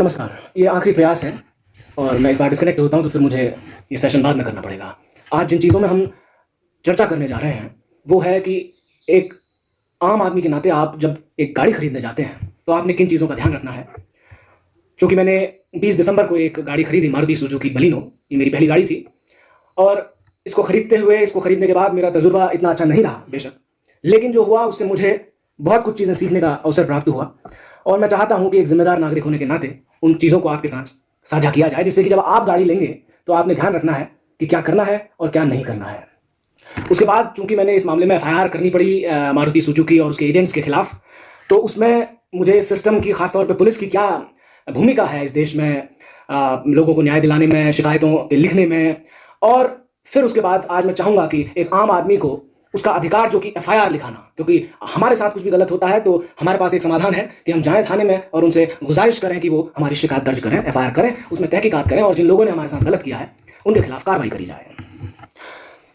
नमस्कार, ये आखिरी प्रयास है और मैं इस बार डिस्कनेक्ट होता हूँ तो फिर मुझे ये सेशन बाद में करना पड़ेगा। आज जिन चीज़ों में हम चर्चा करने जा रहे हैं वो है कि एक आम आदमी के नाते आप जब एक गाड़ी खरीदने जाते हैं तो आपने किन चीज़ों का ध्यान रखना है। चूँकि मैंने 20 दिसंबर को एक गाड़ी खरीदी, मारुति सुजुकी बलिनो। ये मेरी पहली गाड़ी थी और इसको खरीदने के बाद मेरा तजुर्बा इतना अच्छा नहीं रहा बेशक, लेकिन जो हुआ उससे मुझे बहुत कुछ चीज़ें सीखने का अवसर प्राप्त हुआ और मैं चाहता हूं कि एक जिम्मेदार नागरिक होने के नाते उन चीज़ों को आपके साथ साझा किया जाए, जिससे कि जब आप गाड़ी लेंगे तो आपने ध्यान रखना है कि क्या करना है और क्या नहीं करना है। उसके बाद चूंकि मैंने इस मामले में एफआईआर करनी पड़ी मारुति सुजुकी और उसके एजेंट्स के खिलाफ, तो उसमें मुझे सिस्टम की, खासतौर पर पुलिस की क्या भूमिका है इस देश में लोगों को न्याय दिलाने में, शिकायतों के लिखने में, और फिर उसके बाद आज मैं चाहूँगा कि एक आम आदमी को उसका अधिकार जो कि एफआईआर लिखाना, क्योंकि हमारे साथ कुछ भी गलत होता है तो हमारे पास एक समाधान है कि हम जाएं थाने में और उनसे गुजारिश करें कि वो हमारी शिकायत दर्ज करें, एफआईआर करें, उसमें तहकीकात करें और जिन लोगों ने हमारे साथ गलत किया है उनके खिलाफ कार्रवाई करी जाए।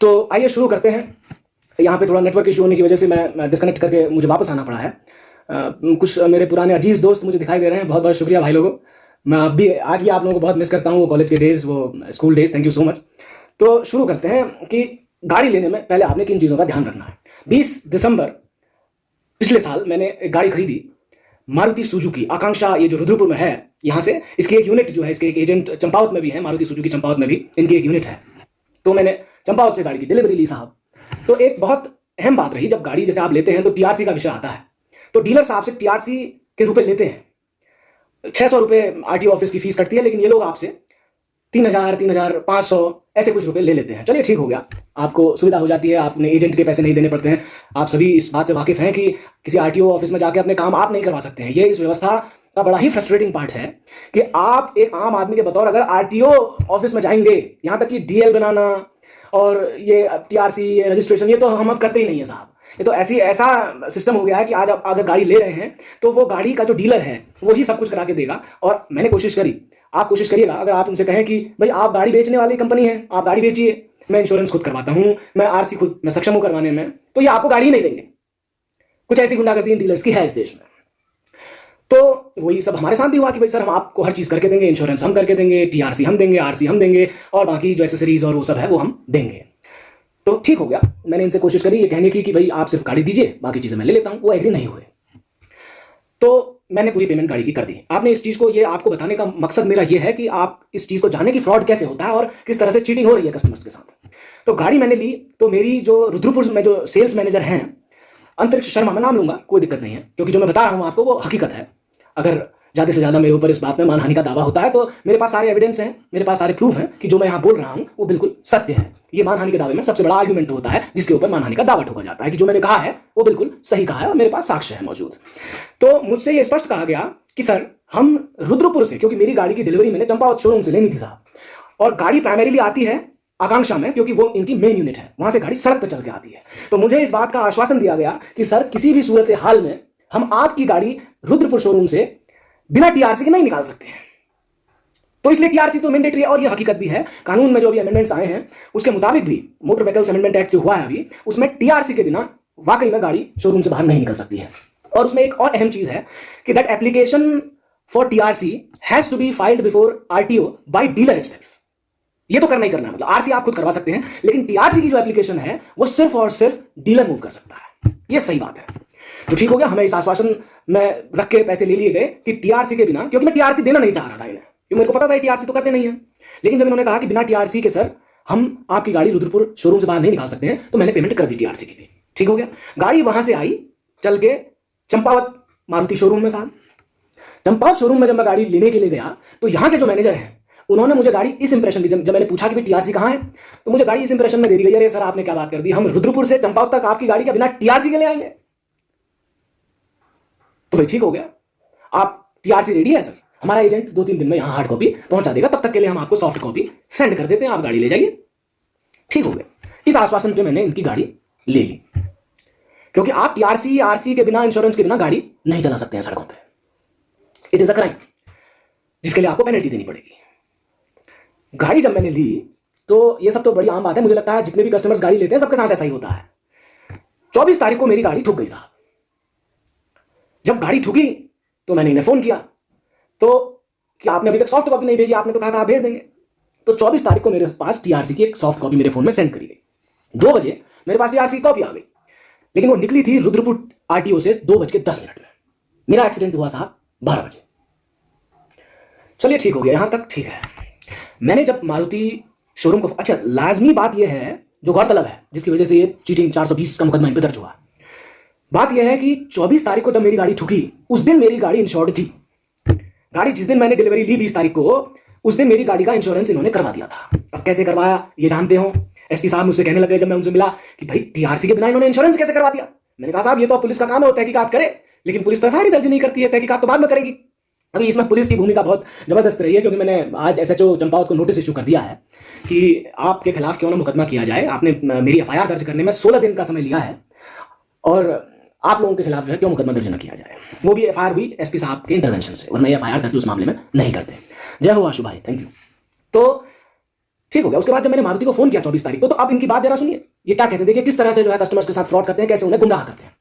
तो आइए शुरू करते हैं। यहाँ पे थोड़ा नेटवर्क इशू होने की वजह से मैं डिस्कनेक्ट करके मुझे वापस आना पड़ा है। कुछ मेरे पुराने अजीज दोस्त मुझे दिखाई दे रहे हैं, बहुत बहुत शुक्रिया भाई लोगों। मैं आज भी आप लोगों को बहुत मिस करता हूँ, वो कॉलेज के डेज, वो school days. Thank you so much. तो शुरू करते हैं कि गाड़ी लेने में पहले आपने किन चीज़ों का ध्यान रखना है। 20 दिसंबर पिछले साल मैंने एक गाड़ी खरीदी, मारुति सुजुकी आकांक्षा, ये जो रुद्रपुर में है यहाँ से। इसकी एक यूनिट जो है, इसके एक एजेंट चंपावत में भी है, मारुति सुजुकी चंपावत में भी इनकी एक यूनिट है। तो मैंने चंपावत से गाड़ी की डिलीवरी ली साहब। तो एक बहुत अहम बात रही, जब गाड़ी जैसे आप लेते हैं तो टीआरसी का विषय आता है। तो डीलर साहब से टीआरसी के रुपए लेते हैं, 600 रुपये आरटीओ ऑफिस की फीस कटती है, लेकिन ये लोग आपसे 3000, 3500 ऐसे कुछ रुपए ले लेते हैं। चलिए ठीक हो गया, आपको सुविधा हो जाती है, आपने एजेंट के पैसे नहीं देने पड़ते हैं। आप सभी इस बात से वाकिफ हैं कि किसी आरटीओ ऑफिस में जाके अपने काम आप नहीं करवा सकते हैं। ये इस व्यवस्था का बड़ा ही फ्रस्ट्रेटिंग पार्ट है कि आप एक आम आदमी के बतौर अगर आरटीओ ऑफिस में जाएंगे, यहाँ तक कि डीएल बनाना और ये टीआरसी रजिस्ट्रेशन, ये तो हम अब करते ही नहीं है साहब। ये तो ऐसा सिस्टम हो गया है कि आज आप अगर गाड़ी ले रहे हैं तो वो गाड़ी का जो डीलर है वो ही सब कुछ करा के देगा। और मैंने कोशिश करी, आप कोशिश करिएगा, अगर आप उनसे कहें कि भाई आप गाड़ी बेचने वाली कंपनी है, आप गाड़ी बेचिए, मैं इंश्योरेंस खुद करवाता हूं, मैं आरसी खुद, मैं सक्षम हूं करवाने में, तो ये आपको गाड़ी ही नहीं देंगे। कुछ ऐसी गुंडागर्दी डीलर्स की है इस देश में। तो वही सब हमारे साथ भी हुआ कि भाई सर हम आपको हर चीज करके देंगे, इंश्योरेंस हम करके देंगे, टीआरसी हम देंगे, आरसी हम देंगे और बाकी जो एक्सेसरीज और वो सब है वो हम देंगे। तो ठीक हो गया, मैंने इनसे कोशिश करी ये कहने की कि भाई आप सिर्फ गाड़ी दीजिए, बाकी चीजें मैं ले लेता हूं। वो एग्री नहीं हुए, तो मैंने पूरी पेमेंट गाड़ी की कर दी। आपने इस चीज को, ये आपको बताने का मकसद मेरा ये है कि आप इस चीज को जाने कि फ्रॉड कैसे होता है और किस तरह से चीटिंग हो रही है कस्टमर्स के साथ। तो गाड़ी मैंने ली, तो मेरी जो रुद्रपुर में जो सेल्स मैनेजर हैं, अंतरिक्ष शर्मा, मैं नाम लूंगा, कोई दिक्कत नहीं है, क्योंकि जो मैं बता रहा हूं आपको वो हकीकत है। अगर ज्यादा से ज्यादा मेरे ऊपर इस बात में मानहानि का दावा होता है तो मेरे पास सारे एविडेंस हैं, मेरे पास सारे प्रूफ हैं कि जो मैं यहाँ बोल रहा हूं वो बिल्कुल सत्य है। ये मानहानि के दावे में सबसे बड़ा आर्गुमेंट होता है जिसके ऊपर मानहानि का दावा ठोका जाता है कि जो मैंने कहा है वो बिल्कुल सही कहा है और मेरे पास साक्ष्य है मौजूद। तो मुझसे ये स्पष्ट कहा गया कि सर हम रुद्रपुर से, क्योंकि मेरी गाड़ी की डिलीवरी मैंने चंपावत शोरूम से लेनी थी साहब, और गाड़ी प्राइमरीली आती है आकांक्षा में क्योंकि वो इनकी मेन यूनिट है, वहां से गाड़ी सड़क पर चल के आती है। तो मुझे इस बात का आश्वासन दिया गया कि सर किसी भी सूरत हाल में हम आपकी गाड़ी रुद्रपुर शोरूम से बिना टीआरसी के नहीं निकाल सकते हैं। तो इसलिए टीआरसी तो मैंडेटरी है और ये हकीकत भी है। कानून में जो भी अमेंडमेंट्स आए हैं उसके मुताबिक भी, मोटर व्हीकल्स अमेंडमेंट एक्ट जो हुआ है अभी, उसमें टीआरसी के बिना वाकई में गाड़ी शोरूम से बाहर नहीं निकल सकती है। और उसमें एक और अहम चीज है कि that application for TRC has to be filed before RTO by dealer itself. ये तो करना ही करना है, मतलब आरसी आप खुद करवा सकते हैं, लेकिन टीआरसी की जो एप्लीकेशन है वो सिर्फ और सिर्फ डीलर मूव कर सकता है। ये सही बात है। तो ठीक हो गया, हमें इस आश्वासन में रख के पैसे ले लिए गए कि टीआरसी के बिना, क्योंकि मैं टीआरसी देना नहीं चाह रहा था इन्हें, क्योंकि मेरे को पता था टीआरसी तो करते नहीं है। लेकिन जब इन्होंने कहा कि बिना टीआरसी के सर हम आपकी गाड़ी रुद्रपुर शोरूम से बाहर नहीं निकाल सकते हैं, तो मैंने पेमेंट कर दी टीआरसी की भी। ठीक हो गया, गाड़ी वहां से आई चल के चंपावत मारुति शोरूम में साहब। चंपावत शोरूम में जब मैं गाड़ी लेने के लिए गया तो यहाँ के जो मैनेजर हैं उन्होंने मुझे गाड़ी इस इंप्रेशन दी। जब मैंने पूछा कि टीआरसी कहाँ है, तो मुझे गाड़ी इस इंप्रेशन में दे दी गई, अरे सर आपने क्या बात कर दी, हम रुद्रपुर से चंपावत तक आपकी गाड़ी का बिना टीआरसी के ले आएंगे। तो भाई ठीक हो गया, आप टीआरसी रेडी है सर, हमारा एजेंट 2-3 दिन में यहां हार्ड कॉपी पहुंचा देगा, तब तक के लिए हम आपको सॉफ्ट कॉपी सेंड कर देते हैं, आप गाड़ी ले जाइए। ठीक हो गया, इस आश्वासन पे मैंने इनकी गाड़ी ले ली, क्योंकि आप टीआरसी आरसी के बिना, इंश्योरेंस के बिना गाड़ी नहीं चला सकते हैं सड़कों पे। इट इज अ क्राइम जिसके लिए आपको पेनल्टी देनी पड़ेगी। गाड़ी जब मैंने ली तो ये सब तो बड़ी आम बात है, मुझे लगता है जितने भी कस्टमर्स गाड़ी लेते हैं सबके साथ ऐसा ही होता है। 24 तारीख को मेरी गाड़ी ठुक गई साहब। जब गाड़ी ठुकी तो मैंने इन्हें फोन किया, तो कि आपने अभी तक सॉफ्ट कॉपी नहीं भेजी, आपने तो कहा था आप भेज देंगे। तो 24 तारीख को मेरे पास टीआरसी की एक सॉफ्ट कॉपी मेरे फोन में सेंड करी गई। 2 बजे मेरे पास टीआरसी की कॉपी आ गई, लेकिन वो निकली थी रुद्रपुर आरटीओ से 2:10 में। मेरा एक्सीडेंट हुआ साहब 12 बजे। चलिए ठीक हो गया, यहां तक ठीक है। मैंने जब मारुति शोरूम को, अच्छा लाजमी बात यह है जो गौरतलब है, जिसकी वजह से ये चीटिंग 420 का मुकदमा इन पर दर्ज हुआ, बात यह है कि 24 तारीख को जब मेरी गाड़ी ठुकी, उस दिन मेरी गाड़ी इंश्योर्ड थी। गाड़ी जिस दिन मैंने डिलीवरी ली 20 तारीख को, उस दिन मेरी गाड़ी का इंश्योरेंस इन्होंने करवा दिया था। अब कैसे करवाया ये जानते हो। एसपी साहब मुझसे कहने लगे जब मैं उनसे मिला कि भाई टीआरसी के बिना इन्होंने इंश्योरेंस कैसे करवा दिया। मैंने कहा साहब ये तो पुलिस का काम है, तहकीकात करे, लेकिन पुलिस तो एफआईआर दर्ज नहीं करती है, तहकीकात तो बाद में करेगी। अभी इसमें पुलिस की भूमिका बहुत जबरदस्त रही है, क्योंकि मैंने आज एसएचओ चंपावत को नोटिस इशू कर दिया है कि आपके खिलाफ क्यों ना मुकदमा किया जाए। आपने मेरी एफआईआर दर्ज करने में 16 दिन का समय लिया है, और आप लोगों के खिलाफ जो है क्यों मुकदमा दर्ज न किया जाए। वो भी एफआईआर हुई एसपी साहब के इंटरवेंशन से, वरना एफआईआर दर्ज उस मामले में नहीं करते। जय हो आशु भाई, थैंक यू। तो ठीक हो गया। उसके बाद जब मैंने मारुति को फोन किया 24 तारीख को, तो अब इनकी बात जरा सुनिए, ये क्या कहते हैं, देखिए किस तरह से जो है कस्टमर्स के साथ फ्रॉड करते हैं, कैसे उन्हें गुमराह करते हैं।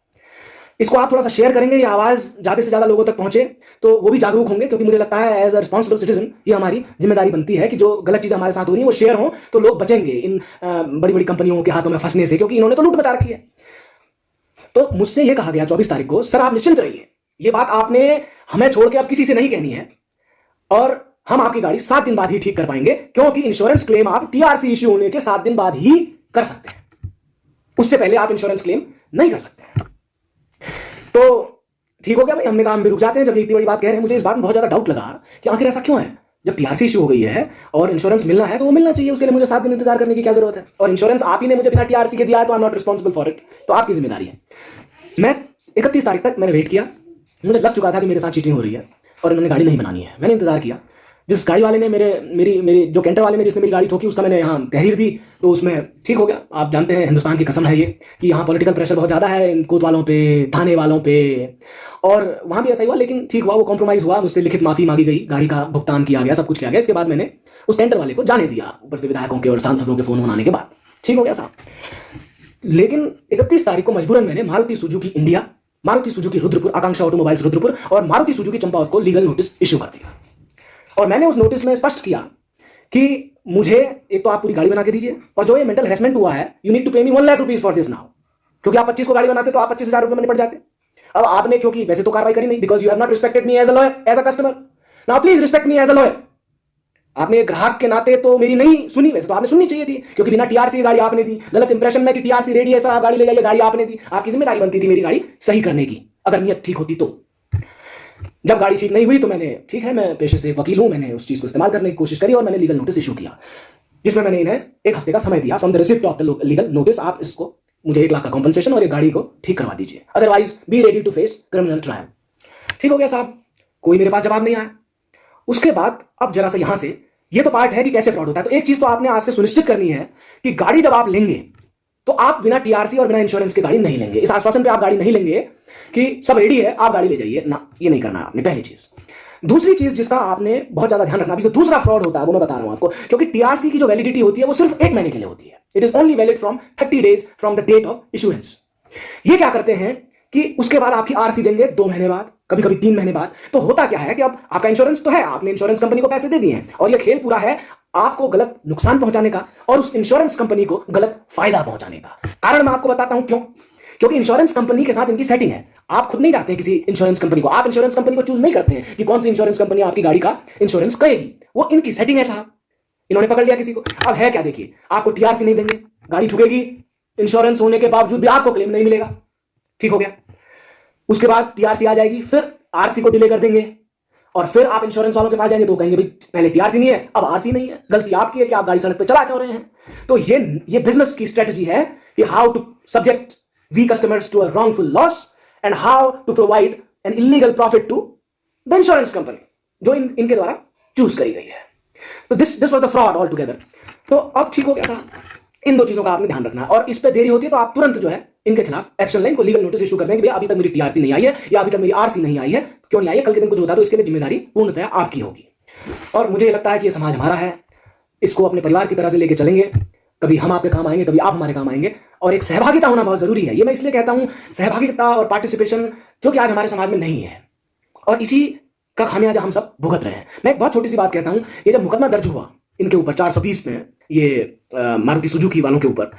इसको आप थोड़ा सा शेयर करेंगे, ये आवाज ज्यादा से ज्यादा लोगों तक पहुंचे तो वो भी जागरूक होंगे, क्योंकि मुझे लगता है एज अ रिस्पॉन्सिबल सिटीजन ये हमारी जिम्मेदारी बनती है कि जो गलत चीजें हमारे साथ हो रही है वो शेयर हो, तो लोग बचेंगे इन बड़ी बड़ी कंपनियों के हाथों में फंसने से, क्योंकि इन्होंने तो लूट मचा रखी है। तो मुझसे ये कहा गया 24 तारीख को, सर आप निश्चिंत रहिए, ये बात आपने हमें छोड़ के अब किसी से नहीं कहनी है, और हम आपकी गाड़ी 7 दिन बाद ही ठीक कर पाएंगे, क्योंकि इंश्योरेंस क्लेम आप टीआरसी इश्यू होने के 7 दिन बाद ही कर सकते हैं, उससे पहले आप इंश्योरेंस क्लेम नहीं कर सकते हैं। तो ठीक हो गया भाई, हमने कहा हम भी रुक जाते हैं। जब इतनी बड़ी बात कह रहे हैं, मुझे इस बात में बहुत ज्यादा डाउट लगा कि आखिर ऐसा क्यों है। जब टीआरसी इश्यू हो गई है और इंश्योरेंस मिलना है तो वो मिलना चाहिए, उसके लिए मुझे 7 दिन इंतजार करने की क्या जरूरत है। और इंश्योरेंस आप ही ने मुझे बिना टीआरसी के दिया है, तो I am not responsible for it, तो आपकी जिम्मेदारी है। मैं 31 तारीख तक मैंने वेट किया, मुझे लग चुका था कि मेरे साथ चीटिंग हो रही है और इन्होंने गाड़ी नहीं बनानी है। मैंने इंतजार किया, जिस गाड़ी वाले ने मेरी जो कैंटर वाले ने जिसने मेरी गाड़ी ठोकी, उसका मैंने यहाँ तहरीर दी, तो उसमें ठीक हो गया। आप जानते हैं हिंदुस्तान की कसम है ये कि यहाँ पॉलिटिकल प्रेशर बहुत ज़्यादा है कोतवालों पे, थाने वालों पे, और वहाँ भी ऐसा ही हुआ, लेकिन ठीक हुआ, वो कॉम्प्रोमाइज़ हुआ, मुझसे लिखित माफ़ी मांगी गई, गाड़ी का भुगतान किया गया, सब कुछ किया गया। इसके बाद मैंने उस कैंटर वाले को जाने दिया, ऊपर से विधायकों के और सांसदों के फोन आने के बाद ठीक हो गया साहब। लेकिन 31 तारीख को मजबूरन मैंने Maruti Suzuki India, Maruti Suzuki Rudrapur, Akanksha automobiles Rudrapur और मारुति सुजुकी चंपावत को लीगल नोटिस इशू कर दिया। और मैंने उस नोटिस में स्पष्ट किया कि मुझे एक तो आप पूरी गाड़ी बना के दीजिए, और जो ये मेंटल हेरेसमेंट हुआ है, यू नीड टू पे मी 1 lakh rupees for this now, क्योंकि आप 25 को गाड़ी बनाते तो आप 25,000 रुपए में निपट जाते। अब आपने क्योंकि वैसे तो कार्रवाई करी नहीं, because you have not respected me as a lawyer, as a customer, now please respect me as a lawyer. आपने ग्राहक के नाते तो मेरी नहीं सुनी, वैसे तो आपने सुननी चाहिए थी, क्योंकि बिना टीआरसी की गाड़ी आपने दी, गलत इंप्रेशन में कि टीआरसी रेडी है सर आप गाड़ी ले जाइए, गाड़ी आपने दी। आपकी जिम्मेदारी बनती थी मेरी गाड़ी सही करने की, अगर नियत ठीक होती तो। जब गाड़ी ठीक नहीं हुई तो मैंने, ठीक है मैं पेशे से वकील हूं, मैंने उस चीज को इस्तेमाल करने की कोशिश करी और मैंने लीगल नोटिस इशू किया, जिसमें मैंने इन्हें 1 हफ्ते का समय दिया from the receipt of the legal notice, आप इसको मुझे 1 लाख का कॉम्पनसेशन और एक गाड़ी को ठीक करवा दीजिए, otherwise be ready to face criminal trial. ठीक हो गया साहब, कोई मेरे पास जवाब नहीं आया। उसके बाद अब जरा सा यहां से, ये तो पार्ट है कि कैसे फ्रॉड होता है। तो एक चीज तो आपने आज से सुनिश्चित करनी है कि गाड़ी जब आप लेंगे तो आप बिना टीआरसी और बिना इंश्योरेंस के गाड़ी नहीं लेंगे। इस आश्वासन पे आप गाड़ी नहीं लेंगे कि सब रेडी है आप गाड़ी ले जाइए ना, ये नहीं करना आपने, पहली चीज। दूसरी चीज जिसका आपने बहुत ज्यादा ध्यान रखना, अभी जो दूसरा फ्रॉड होता है वो मैं बता रहा हूं आपको, क्योंकि टीआरसी की जो वैलिडिटी होती है वो सिर्फ 1 महीने के लिए होती है। It is only valid from 30 days from the date of issuance. ये क्या करते हैं कि उसके बाद आपकी आरसी देंगे 2 महीने बाद, कभी कभी 3 महीने बाद। तो होता क्या है कि अब आपका इंश्योरेंस तो है, आपने इंश्योरेंस कंपनी को पैसे दे दिए हैं, और ये खेल पूरा है आपको गलत नुकसान पहुंचाने का और उस इंश्योरेंस कंपनी को गलत फायदा पहुंचाने का। कारण मैं आपको बताता हूं क्यों। क्योंकि इंश्योरेंस कंपनी के साथ इनकी सेटिंग है। आप खुद नहीं जाते हैं किसी इंश्योरेंस कंपनी को, आप इंश्योरेंस कंपनी को चूज नहीं करते हैं कि कौन सी इंश्योरेंस कंपनी आपकी गाड़ी का इंश्योरेंस करेगी, वो इनकी सेटिंग है साहब। इन्होंने पकड़ लिया किसी को। अब है क्या, देखिए आपको टीआरसी नहीं देंगे, गाड़ी ठुकेगी, इंश्योरेंस होने के बावजूद भी आपको क्लेम नहीं मिलेगा। ठीक हो गया। उसके बाद टीआरसी आ जाएगी, फिर आरसी को डिले कर देंगे, और फिर आप इंश्योरेंस वालों के पास जाएंगे तो कहेंगे भाई पहले टीआरसी नहीं है अब आरसी नहीं है, गलती आपकी है कि आप गाड़ी सड़क पे चला क्यों रहे हैं। तो ये बिजनेस की स्ट्रेटजी है कि how to subject we customers to a wrongful loss and how to provide an illegal profit to the insurance company जो इनके द्वारा चूज करी गई है। तो this was the fraud altogether. तो अब ठीक हो गया साहब, इन 2 चीजों का आपने ध्यान रखना है, और इस पर देरी होती है तो आप तुरंत जो है इनके खिलाफ एक्शन लें, इनको लीगल नोटिस इशू कर देंगे भैया अभी तक मेरी टीआरसी नहीं आई है या अभी तक मेरी आरसी नहीं आई है, क्यों नहीं आई है, कल के दिन कुछ होता है तो इसके लिए जिम्मेदारी पूर्णतः आपकी होगी। और मुझे लगता है कि ये समाज हमारा है, इसको अपने परिवार की तरह से लेके चलेंगे, कभी हम आपके काम आएंगे, कभी आप हमारे काम आएंगे, और एक सहभागिता होना बहुत जरूरी है। ये मैं इसलिए कहता हूं सहभागिता और पार्टिसिपेशन, जो कि आज हमारे समाज में नहीं है, और इसी का खामियाजा हम सब भुगत रहे हैं। मैं एक बहुत छोटी सी बात कहता हूं, ये जब मुकदमा दर्ज हुआ इनके ऊपर 420 में, ये मारुति सुजुकी वालों के ऊपर,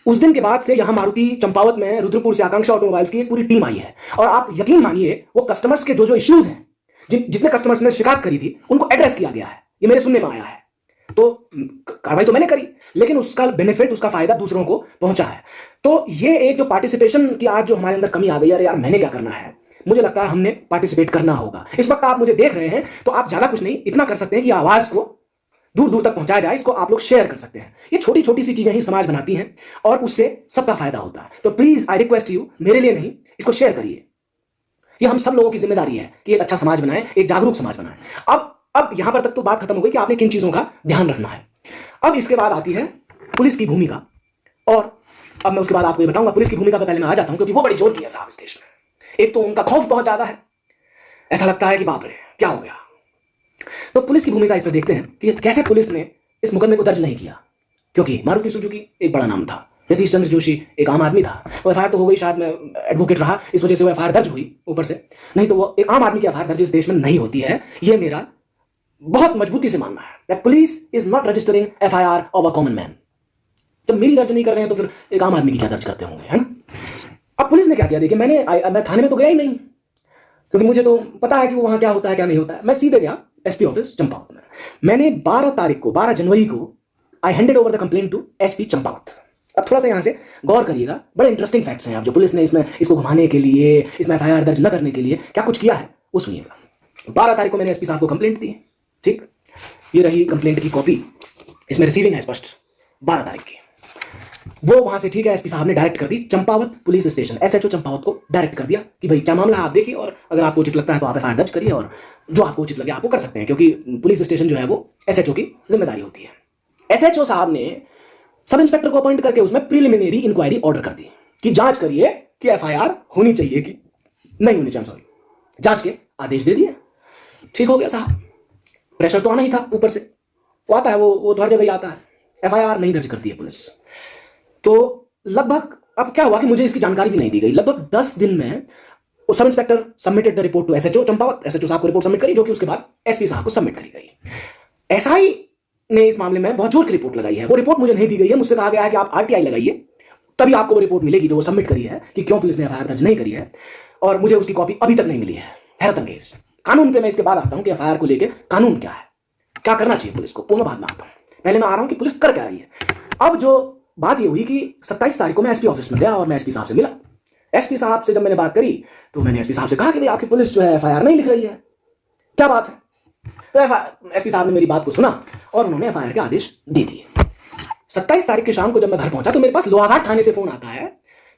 उस दिन के बाद से यहां मारुति चंपावत में रुद्रपुर से आकांक्षा ऑटोमोबाइल्स की एक पूरी टीम आई है। और आप यकीन मानिए वो कस्टमर्स के जो जो इश्यूज हैं, जितने कस्टमर्स ने शिकायत करी थी, उनको एड्रेस किया गया है। ये मेरे सुनने में आया है। तो कार्रवाई तो मैंने करी, लेकिन उसका बेनिफिट, उसका फायदा दूसरों को पहुंचा है। तो ये एक जो पार्टिसिपेशन की आज जो हमारे अंदर कमी आ गई, अरे यार मैंने क्या करना है, मुझे लगता है हमने पार्टिसिपेट करना होगा। इस वक्त आप मुझे देख रहे हैं तो आप ज्यादा कुछ नहीं, इतना कर सकते हैं कि आवाज को दूर दूर तक पहुंचाया जाए, इसको आप लोग शेयर कर सकते हैं। ये छोटी छोटी सी चीजें ही समाज बनाती हैं और उससे सबका फायदा होता है। तो प्लीज आई रिक्वेस्ट यू, मेरे लिए नहीं, इसको शेयर करिए। ये हम सब लोगों की जिम्मेदारी है कि एक अच्छा समाज बनाए, एक जागरूक समाज बनाए। अब यहां पर तक तो बात खत्म हो गई कि आपने किन चीजों का ध्यान रखना है। अब इसके बाद आती है पुलिस की भूमिका। और अब मैं उसके बाद आपको ये बताऊंगा। पुलिस की भूमिका पर पहले मैं आ जाता हूं, क्योंकि वो बड़ी जोर की है साहब इस देश में। एक तो उनका खौफ बहुत ज्यादा है, ऐसा लगता है कि बाप रे क्या हो गया। तो पुलिस की भूमिका इसमें देखते हैं कि कैसे पुलिस ने इस मुकदमे को दर्ज नहीं किया, क्योंकि मारुति सुजुकी एक बड़ा नाम था, नीतीश चंद्र जोशी एक आम आदमी था। वो एफआईआर तो हो गई, शायद मैं एडवोकेट रहा इस वजह से वो एफआईआर दर्ज हुई ऊपर से, नहीं तो वो एक आम आदमी की एफआईआर दर्ज इस देश में नहीं होती है। ये मेरा बहुत मजबूती से मानना है that police is not registering FIR of a common man. जब मेरी दर्ज नहीं कर रहे हैं तो फिर एक आम आदमी की क्या दर्ज करते होंगे, है ना। अब पुलिस ने क्या किया, देखिए मैं थाने में तो गया ही नहीं, क्योंकि मुझे तो पता है कि वो वहां क्या होता है क्या नहीं होता है। मैं सीधे गया एसपी ऑफिस चंपावत में। मैंने 12 जनवरी को I handed over the complaint to SP Champawat. अब थोड़ा सा यहां से गौर करिएगा, बड़े इंटरेस्टिंग फैक्ट्स हैं आप जो पुलिस ने इसको घुमाने के लिए, इसमें एफआईआर दर्ज न करने के लिए क्या कुछ किया है वो सुनिएगा। 12 तारीख को मैंने एसपी साहब को कंप्लेंट दी, ठीक, ये रही कंप्लेंट की कॉपी, इसमें रिसीविंग है स्पष्ट 12 तारीख की। वो वहां से, ठीक है, एसपी साहब ने डायरेक्ट कर दी Champawat police station, SHO Champawat को डायरेक्ट कर दिया कि भाई क्या मामला है आप देखिए, और अगर आपको उचित लगता है तो आप एफआईआर दर्ज करिए, और जो आपको उचित लगे आपको कर सकते हैं, क्योंकि पुलिस स्टेशन जो है वो एसएचओ की जिम्मेदारी होती है। एसएचओ साहब ने सब इंस्पेक्टर को अपॉइंट करके उसमें प्रिलिमिनरी इंक्वायरी ऑर्डर कर दी कि जांच करिए कि एफआईआर होनी चाहिए कि नहीं होनी चाहिए, सॉरी, जांच के आदेश दे दिए। ठीक हो गया साहब, प्रेशर तो आना ही था ऊपर से, वो आता है, वो तो हर जगह ही आता है। एफआईआर नहीं दर्ज करती है पुलिस। तो लगभग अब क्या हुआ कि मुझे इसकी जानकारी भी नहीं दी गई। लगभग 10 दिन में वो sub inspector submitted the report to SHO Champawat, SHO साहब को रिपोर्ट सबमिट करी, जो कि उसके बाद एसपी साहब को सबमिट करी गई। एसआई ने इस मामले में बहुत जोर की रिपोर्ट लगाई है। वो रिपोर्ट मुझे नहीं दी गई है, मुझसे कहा गया है कि आप आरटीआई लगाइए, तभी आपको वो रिपोर्ट मिलेगी जो वो सबमिट करी है कि क्यों पुलिस ने एफआईआर दर्ज नहीं करी है, और मुझे उसकी कॉपी अभी तक नहीं मिली है। हैरतअंगेज। कानून पे मैं इसके बाद आता हूं कि एफआईआर को लेकर कानून क्या है, क्या करना चाहिए पुलिस को, वो मैं बाद में आता हूं। पहले मैं आ रहा हूं कि पुलिस कर क्या रही है। अब जो बात ये हुई कि 27 तारीख को मैं एसपी ऑफिस में गया और मैं एसपी साहब से मिला। एसपी साहब से जब मैंने बात करी तो मैंने एसपी साहब से कहा कि भाई आपकी पुलिस जो है एफआईआर नहीं लिख रही है, क्या बात है। तो एसपी साहब ने मेरी बात को सुना और उन्होंने एफआईआर के आदेश दे दिए। 27 तारीख की शाम को जब मैं घर पहुंचा तो मेरे पास लोहाघाट थाने से फोन आता है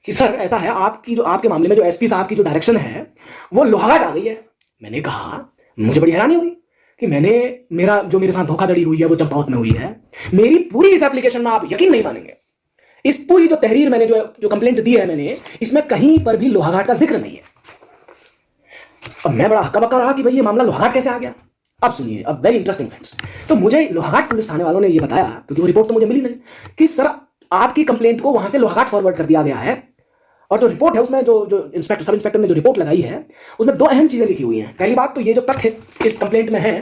कि सर ऐसा है, आपके मामले में जो एसपी साहब की जो डायरेक्शन है वो लोहाघाट आ गई है। मैंने कहा मुझे बड़ी हैरानी हुई कि मेरे साथ धोखाधड़ी हुई है वो चंपावत में हुई है। मेरी पूरी इस एप्लीकेशन में आप यकीन नहीं मानेंगे, इस पूरी जो तहरीर मैंने जो कंप्लेंट दी है मैंने, इसमें कहीं पर भी लोहाघाट का जिक्र नहीं है। अब मैं बड़ा हक्का बक्का रहा कि भाई ये मामला लोहाघाट कैसे आ गया। अब सुनिए, अब वेरी इंटरेस्टिंग फैक्ट्स। तो मुझे लोहाघाट पुलिस थाने वालों ने ये बताया, क्योंकि वो रिपोर्ट तो मुझे मिली नहीं, कि सर आपकी कंप्लेंट को वहां से लोहाघाट फॉरवर्ड कर दिया गया है, और जो रिपोर्ट है उसमें जो सब इंस्पेक्टर ने जो रिपोर्ट लगाई है उसमें 2 अहम चीजें लिखी हुई हैं। पहली बात तो ये जो तथ्य इस कंप्लेंट में है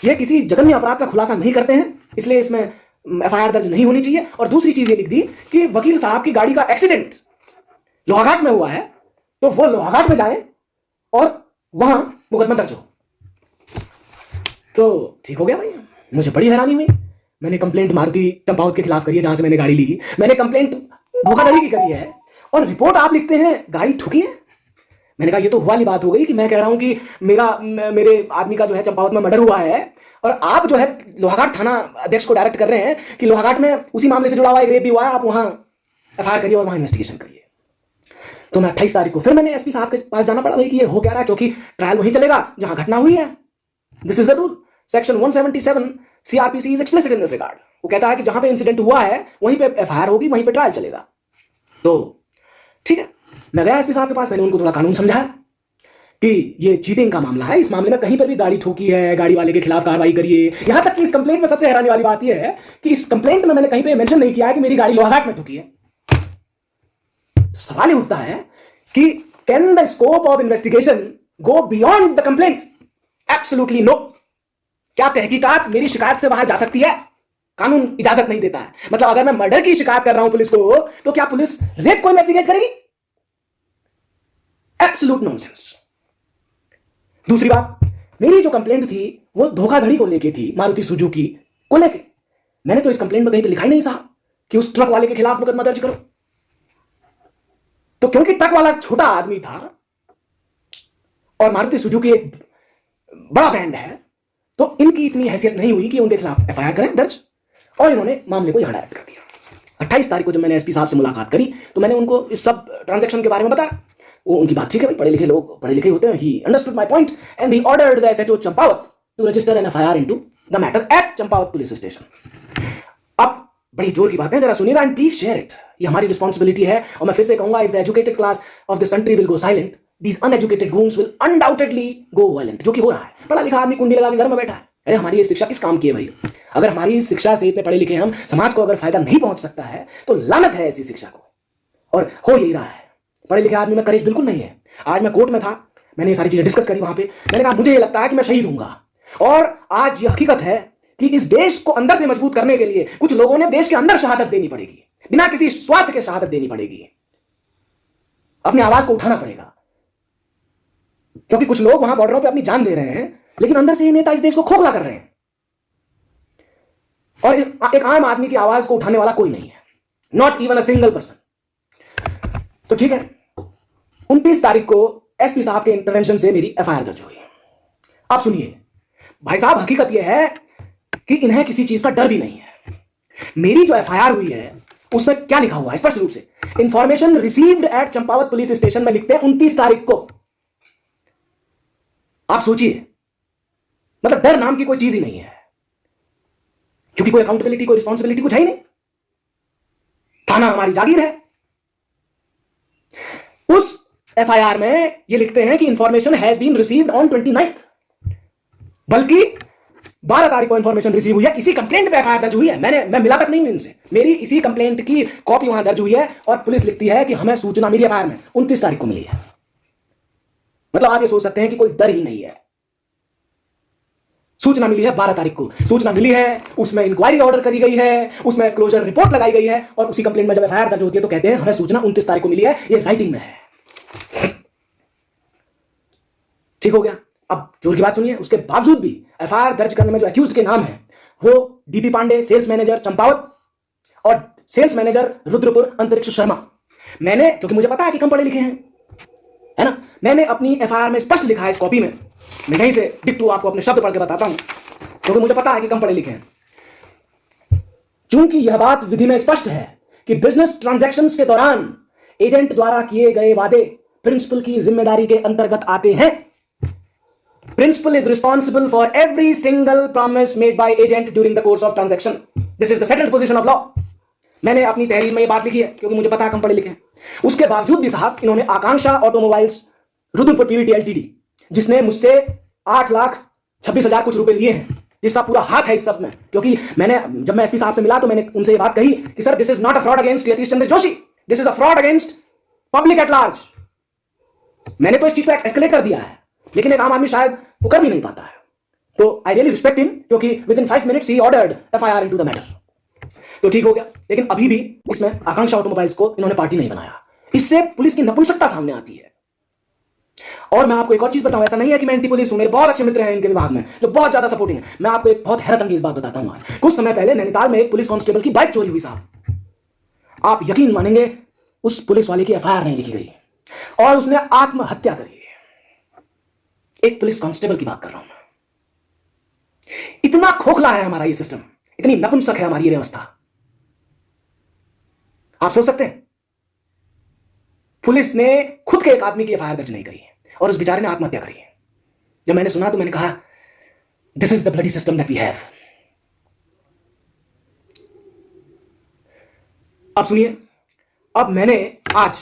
ये किसी जघन्य अपराध का खुलासा नहीं करते हैं, इसलिए इसमें एफआईआर दर्ज नहीं होनी चाहिए। और दूसरी चीज ये लिख दी कि वकील साहब की गाड़ी का एक्सीडेंट लोहाघाट में हुआ है, तो वो लोहाघाट में जाए और वहां मुकदमा दर्ज हो। तो ठीक हो गया भाई, मुझे बड़ी हैरानी हुई। मैंने कंप्लेंट मारुति चंपावत के खिलाफ करी है, जहां से मैंने गाड़ी ली, मैंने कंप्लेंट धोखाधड़ी की करी है, और रिपोर्ट आप लिखते हैं गाड़ी ठुकी है। मैंने कहा ये तो हुआ वाली बात हो गई कि मैं कह रहा हूं कि मेरे आदमी का जो है चंपावत में मर्डर हुआ है, और आप जो है लोहाघाट थाना अध्यक्ष को डायरेक्ट कर रहे हैं कि लोहाघाट में उसी मामले से जुड़ा हुआ एक रेप भी हुआ है, आप वहां एफआईआर करिए और वहां इन्वेस्टिगेशन करिए। तो मैं 28 तारीख को फिर मैंने एसपी साहब के पास जाना पड़ा भाई कि ये हो क्या रहा है, क्योंकि ट्रायल वहीं चलेगा जहां घटना हुई है। This is the rule, section 177 CrPC is explicit in this regard. वो कहता है कि जहां पे इंसिडेंट हुआ है वहीं पे एफआईआर होगी, वहीं पे ट्रायल चलेगा। तो ठीक है, मैं गया एसपी साहब के पास, मैंने उनको थोड़ा कानून समझाया कि ये चीटिंग का मामला है, इस मामले में कहीं पर भी गाड़ी ठोकी है, गाड़ी वाले के खिलाफ कार्रवाई करिए। यहां तक कि इस कंप्लेंट में सबसे हैरानी वाली बात यह है कि इस कंप्लेंट में मैंने कहीं पे मेंशन नहीं किया है कि मेरी गाड़ी लोहाघाट में ठुकी है। तो सवाल ये उठता है कि can the scope of investigation go beyond the complaint. Absolutely no. क्या तहकीकात मेरी शिकायत से बाहर जा सकती है? कानून इजाजत नहीं देता है। मतलब अगर मैं मर्डर की शिकायत कर रहा हूं पुलिस को, तो क्या पुलिस रेप को इन्वेस्टिगेट करेगी? Absolute nonsense. दूसरी बात, मेरी जो कंप्लेंट थी वो धोखाधड़ी को लेके थी, मारुति सुजुकी को लेके। मैंने तो इस कंप्लेंट में कहीं पे लिखा ही नहीं साहब कि उस ट्रक वाले के खिलाफ मुकदमा दर्ज करो। तो क्योंकि ट्रक वाला छोटा आदमी था और मारुति सुजुकी एक बड़ा ब्रांड है, तो इनकी इतनी हैसियत नहीं हुई कि उनके खिलाफ एफआईआर करें दर्ज, और इन्होंने मामले को यहां डायरेक्ट कर दिया। 28 तारीख को जब मैंने एसपी साहब से मुलाकात करी तो मैंने उनको इस सब ट्रांजैक्शन के बारे में बताया। वो उनकी बात ठीक है, पढ़े लिखे लोग पढ़े लिखे होते हैं। He understood my point and he ordered the SHO Champawat to register an FIR into the matter at Champawat police station. अब बड़ी जोर की बात है, जरा सुनिएगा एंड प्लीज शेयर इट। ये हमारी रिस्पॉन्सिबिलिटी है। और मैं फिर से कहूंगा, if the educated class of this country will go silent, these uneducated goons will undoubtedly go violent, जो कि हो रहा है। पढ़ा लिखा आदमी कुंडी लगा के घर में बैठा है। अरे हमारी ये शिक्षा किस काम की है भाई? अगर हमारी इस शिक्षा से इतने पढ़े लिखे हम, समाज को अगर फायदा नहीं पहुंच सकता है तो लानत है ऐसी शिक्षा को। और हो यही रहा है। पढ़े लिखे आदमी में करेज बिल्कुल नहीं है। आज मैं कोर्ट में था, मैंने ये सारी चीजें डिस्कस करी वहां पे। मैंने कहा मुझे ये लगता है कि मैं शहीद हूंगा। और आज ये हकीकत है कि इस देश को अंदर से मजबूत करने के लिए कुछ लोगों ने देश के अंदर शहादत देनी पड़ेगी, बिना किसी स्वार्थ के शहादत देनी पड़ेगी। अपनी आवाज को उठाना पड़ेगा, क्योंकि कुछ लोग वहां बॉर्डरों पे अपनी जान दे रहे हैं, लेकिन अंदर से ये नेता इस देश को खोखला कर रहे हैं। और एक आम आदमी की आवाज को उठाने वाला कोई नहीं है, not even a single person. तो ठीक है, 29 तारीख को एसपी साहब के इंटरवेंशन से मेरी एफआईआर दर्ज हुई। आप सुनिए भाई साहब, हकीकत यह है कि इन्हें किसी चीज का डर भी नहीं है। मेरी जो एफआईआर हुई है उसमें क्या लिखा हुआ है स्पष्ट रूप से, information received at Champawat police station में लिखते हैं 29 तारीख को। आप सोचिए, मतलब डर नाम की कोई चीज ही नहीं है, क्योंकि कोई अकाउंटेबिलिटी कोई रिस्पॉन्सिबिलिटी कुछ है ही नहीं। थाना हमारी जागीर है। उस एफआईआर में ये लिखते हैं कि information has been received on 29th, बल्कि 12 तारीख को इंफॉर्मेशन रिसीव हुई है। इसी कंप्लेंट पे एफआईआर दर्ज हुई है। मैं मिला तक नहीं हूं इनसे, मेरी इसी कंप्लेंट की कॉपी वहां दर्ज हुई है और पुलिस लिखती है कि हमें सूचना मिली एफआईआर में 29 तारीख को मिली है। मतलब आप ये सोच सकते हैं कि कोई डर ही नहीं है। सूचना मिली है 12 तारीख को, सूचना मिली है, उसमें इंक्वायरी ऑर्डर करी गई है, उसमें क्लोजर रिपोर्ट लगाई गई है, और उसी कंप्लेंट में जब एफआईआर दर्ज होती है तो कहते हैं हमें सूचना 29 तारीख को मिली है, ये राइटिंग में है। ठीक हो गया। अब जोर की बात सुनिए, उसके बावजूद भी एफआईआर दर्ज करने में जो अक्यूज्ड के नाम है वो DP Pandey, sales manager Champawat, और सेल्स मैनेजर रुद्रपुर अंतरिक्ष शर्मा। मैंने, क्योंकि मुझे पता है कि कम पढ़े लिखे हैं, है ना, मैंने अपनी एफआईआर में स्पष्ट लिखा है इस कॉपी में। मैं यहीं से डिक्टू आपको अपने शब्द पढ़ के बताता हूं, क्योंकि मुझे पता है कि कम पढ़े लिखे हैं। चूंकि यह बात विधि में स्पष्ट है कि बिजनेस ट्रांजैक्शंस के दौरान एजेंट द्वारा किए गए वादे प्रिंसिपल की जिम्मेदारी के अंतर्गत आते हैं। Principal is responsible for every single promise made by agent during the course of transaction. This is the settled position of law. मैंने अपनी तहरीर में ये बात लिखी है, क्योंकि मुझे पता है कम पढ़े लिखे हैं। उसके बावजूद भी साहब इन्होंने आकांक्षा ऑटोमोबाइल्स रुद्रपुर पीवीटी एलटीडी, जिसने मुझसे 8,26,000 कुछ रुपए लिए हैं, जिसका पूरा हाथ है इस सब में, क्योंकि जब मैं एसपी साहब से मिला तो मैंने उनसे ये बात कही कि sir, this is not a fraud against Yatish Chandra Joshi, this is a fraud against public at large. मैंने तो इस चीज को एस्केलेट कर दिया है, लेकिन एक आम आदमी शायद वो कर भी नहीं पाता है। तो आई रियली रिस्पेक्ट हिम, क्योंकि with in 5 minutes he ordered FIR into the matter. तो ठीक हो गया, लेकिन अभी भी इसमें आकांक्षा ऑटोमोबाइल्स को इन्होंने पार्टी नहीं बनाया। इससे पुलिस की नपुंसकता सामने आती है। और मैं आपको एक और चीज बताऊं, ऐसा नहीं है कि मैं एंटी पुलिस हूं, मेरे बहुत अच्छे मित्र हैं इनके विभाग में जो बहुत ज्यादा सपोर्टिंग है। मैं आपको एक बहुत हैरत अंगेज बात बताता हूं। आज कुछ समय पहले नैनीताल में एक पुलिस कांस्टेबल की बाइक चोरी हुई साहब। आप यकीन मानेंगे, उस पुलिस वाले की एफआईआर नहीं लिखी गई और उसने आत्महत्या करी। एक पुलिस कांस्टेबल की बात कर रहा हूं मैं। इतना खोखला है हमारा ये सिस्टम, इतनी नपुंसक है हमारी ये व्यवस्था। आप सोच सकते हैं, पुलिस ने खुद के एक आदमी की एफआईआर दर्ज नहीं करी है और उस बेचारे ने आत्महत्या करी है। जब मैंने सुना तो मैंने कहा, this is the bloody system that we have. अब सुनिए, अब मैंने आज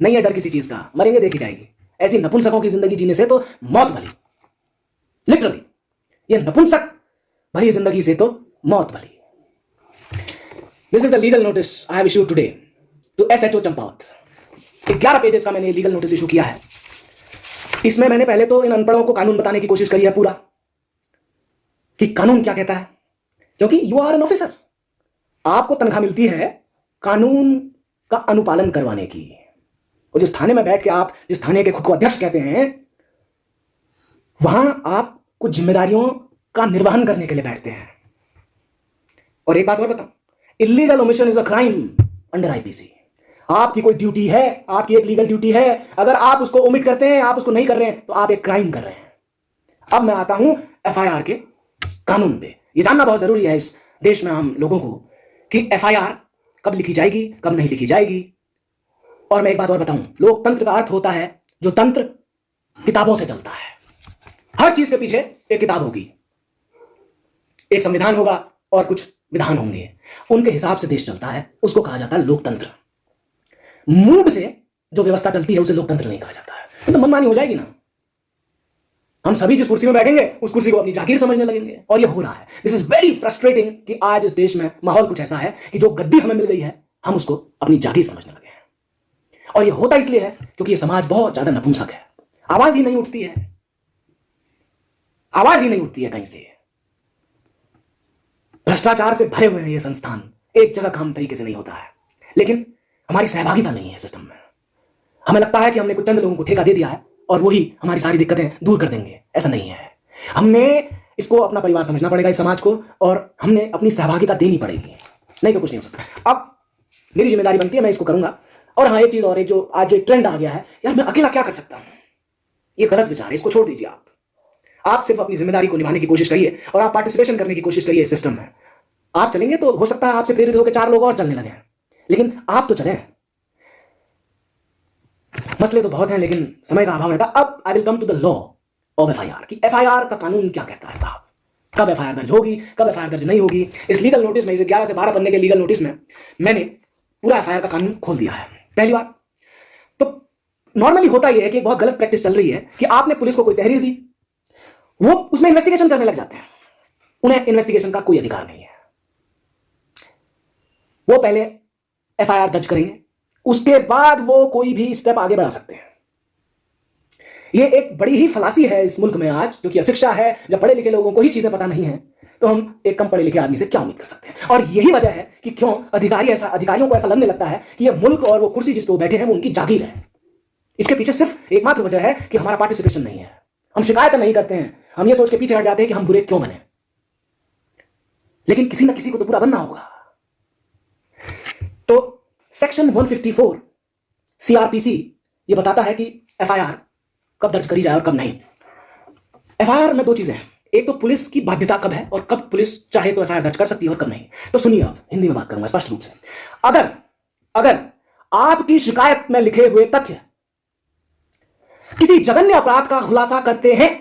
नहीं है डर किसी चीज का, मरेंगे देखी जाएगी। ऐसी नपुंसकों की जिंदगी जीने से तो मौत भली, लिटरली ये नपुंसक भरी जिंदगी से तो मौत भली। This is the legal notice I have issued today to SHO Champawat. 11 pages का मैंने लीगल नोटिस इशू किया है। इसमें मैंने पहले तो इन अनपढ़ों को कानून बताने की कोशिश करी है पूरा, कि कानून क्या कहता है, क्योंकि यू आर एन ऑफिसर, आपको तनख्वाह मिलती है कानून का अनुपालन करवाने की। और जिस थाने में बैठ के आप जिस थाने के खुद को अध्यक्ष कहते हैं, वहां आप कुछ जिम्मेदारियों का निर्वहन करने के लिए बैठते हैं। और एक बात और बताऊं, illegal omission is a crime under IPC. आपकी कोई ड्यूटी है, आपकी एक लीगल ड्यूटी है, अगर आप उसको ओमिट करते हैं, आप उसको नहीं कर रहे हैं, तो आप एक क्राइम कर रहे हैं। अब मैं आता हूं एफआईआर के कानून पे। यह जानना बहुत जरूरी है इस देश में आम लोगों को कि एफआईआर कब लिखी जाएगी, कब नहीं लिखी जाएगी। और मैं एक बात और बताऊं, लोकतंत्र का अर्थ होता है जो तंत्र किताबों से चलता है। हर चीज के पीछे एक किताब होगी, एक संविधान होगा और कुछ विधान होंगे, उनके हिसाब से देश चलता है, उसको कहा जाता है लोकतंत्र। मूड से जो व्यवस्था चलती है उसे लोकतंत्र नहीं कहा जाता है। तो मनमानी हो जाएगी ना, हम सभी जिस कुर्सी में बैठेंगे उस कुर्सी को अपनी जागीर समझने लगेंगे, और ये हो रहा है। दिस इज वेरी फ्रस्ट्रेटिंग कि आज इस देश में माहौल कुछ ऐसा है कि जो गद्दी हमें मिल गई है हम उसको अपनी जागीर समझने लगे हैं। और ये होता इसलिए है क्योंकि ये समाज बहुत ज्यादा नपुंसक है, आवाज ही नहीं उठती है, आवाज ही नहीं उठती है कहीं से। भ्रष्टाचार से भरे हुए हैं ये संस्थान, एक जगह काम तरीके से नहीं होता है, लेकिन हमारी सहभागिता नहीं है सिस्टम में। हमें लगता है कि हमने कुछ चंद लोगों को ठेका दे दिया है और वही हमारी सारी दिक्कतें दूर कर देंगे, ऐसा नहीं है। हमने इसको अपना परिवार समझना पड़ेगा, इस समाज को, और हमने अपनी सहभागिता देनी पड़ेगी, नहीं तो कुछ नहीं हो सकता। अब मेरी जिम्मेदारी बनती है, मैं इसको करूंगा। और हाँ, एक चीज और, एक जो आज जो एक ट्रेंड आ गया है, यार मैं अकेला क्या कर सकता हूं, ये गलत विचार है, इसको छोड़ दीजिए। आप सिर्फ अपनी जिम्मेदारी को निभाने की कोशिश करिए और आप पार्टिसिपेशन करने की कोशिश करिए इस सिस्टम में। आप चलेंगे तो हो सकता है आपसे प्रेरित होकर 4 लोग और चलने लगे, लेकिन आप तो चलें। मसले तो बहुत हैं लेकिन समय का अभाव रहता। अब I will come to the law of FIR, कि एफआईआर का कानून क्या कहता है साहब, कब एफआईआर दर्ज होगी, कब एफआईआर दर्ज नहीं होगी। इस लीगल नोटिस में, इस 11 से 12 पन्ने के लीगल नोटिस में मैंने पूरा एफआईआर का कानून खोल दिया है। पहली बात तो नॉर्मली होता यह है कि एक बहुत गलत प्रैक्टिस चल रही है कि आपने पुलिस को कोई तहरीर दी, वो उसमें इन्वेस्टिगेशन करने लग जाते हैं। उन्हें इन्वेस्टिगेशन का कोई अधिकार नहीं है, वो पहले एफआईआर दर्ज करेंगे, उसके बाद वो कोई भी स्टेप आगे बढ़ा सकते हैं। ये एक बड़ी ही फलासी है इस मुल्क में आज, क्योंकि अशिक्षा है। जब पढ़े लिखे लोगों को ही चीजें पता नहीं है तो हम एक कम पढ़े लिखे आदमी से क्या उम्मीद कर सकते हैं। और यही वजह है कि क्यों अधिकारियों को ऐसा लगने लगता है कि ये मुल्क और वो कुर्सी जिस पे वो बैठे हैं वो उनकी जागीर है। इसके पीछे सिर्फ एकमात्र वजह है कि हमारा पार्टिसिपेशन नहीं है। हम शिकायत नहीं करते हैं, हम ये सोच के पीछे हट जाते हैं कि हम बुरे क्यों बने, लेकिन किसी ना किसी को तो बुरा बनना होगा। तो सेक्शन 154 सीआरपीसी ये बताता है कि एफआईआर कब दर्ज करी जाए और कब नहीं। एफआईआर में 2 चीजें हैं, एक तो पुलिस की बाध्यता कब है और कब पुलिस चाहे तो एफआईआर दर्ज कर सकती है और कब नहीं। तो सुनिए, आप हिंदी में बात करूंगा स्पष्ट रूप से। अगर आपकी शिकायत में लिखे हुए तथ्य किसी जघन्य अपराध का खुलासा करते हैं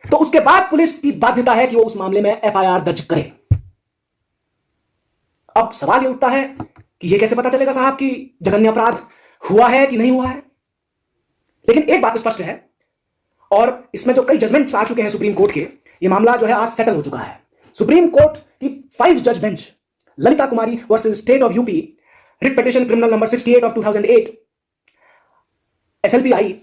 तो उसके बाद पुलिस की बाध्यता है कि वो उस मामले में एफआईआर दर्ज करे। अब सवाल ये उठता है कि ये कैसे पता चलेगा साहब कि जघन्य अपराध हुआ है कि नहीं हुआ है। लेकिन एक बात स्पष्ट है, और इसमें जो कई जजमेंट्स आ चुके हैं सुप्रीम कोर्ट के, ये मामला जो है आज सेटल हो चुका है। सुप्रीम कोर्ट की 5 जज bench, Lalita Kumari versus state of UP, writ petition criminal number 68 of 2008 एसएलपीआई,